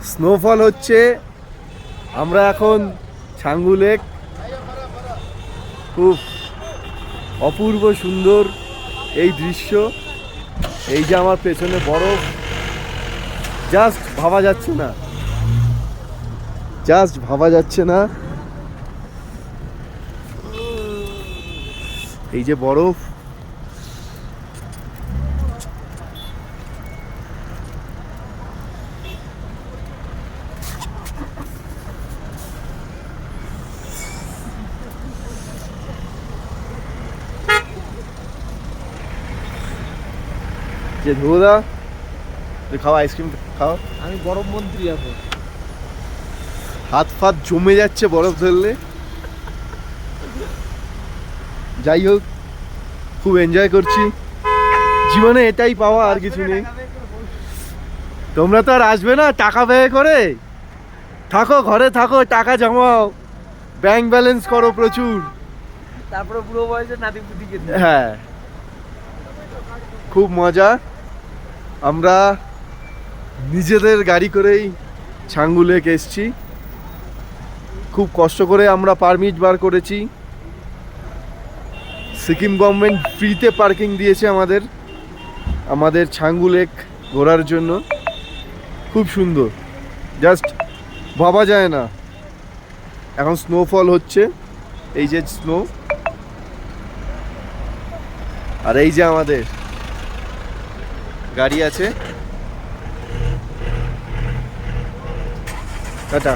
Snowfall হচ্ছে। আমরা এখন ছাঙ্গু লেক, খুব অপূর্ব সুন্দর এই দৃশ্য। এই যে আমার পেছনে বরফ, জাস্ট ভাবা যাচ্ছে না, জাস্ট ভাবা যাচ্ছে না। এই যে বরফ, যে ধুদা খাও, আইসক্রিম খাও। আমি বরফ মন্ত্রী এখন। হাত ফাত জমে যাচ্ছে বরফ ধরলে। যাই হোক, খুব এনজয় করছি জীবনে, এটাই পাওয়া, আর কিছু নেই। তোমরা তো আর আসবে না টাকা ব্যয় করে, থাকো ঘরে, থাকো, টাকা জমাও, ব্যাংক ব্যালেন্স করো প্রচুর, তারপরে বুড়ো বয়সে নাতি পুতিকে। হ্যাঁ খুব মজা। আমরা নিজেদের গাড়ি করেই ছাঙ্গু লেক এসছি, খুব কষ্ট করে আমরা পারমিট বার করেছি। সিকিম গভর্নমেন্ট ফ্রিতে পার্কিং দিয়েছে আমাদের ছাঙ্গু লেক ঘোরার জন্য। খুব সুন্দর, জাস্ট ভাবা যায় না। এখন স্নোফল হচ্ছে, এই যে স্নো, আর এই যে আমাদের গাড়ি আছে। টাটা।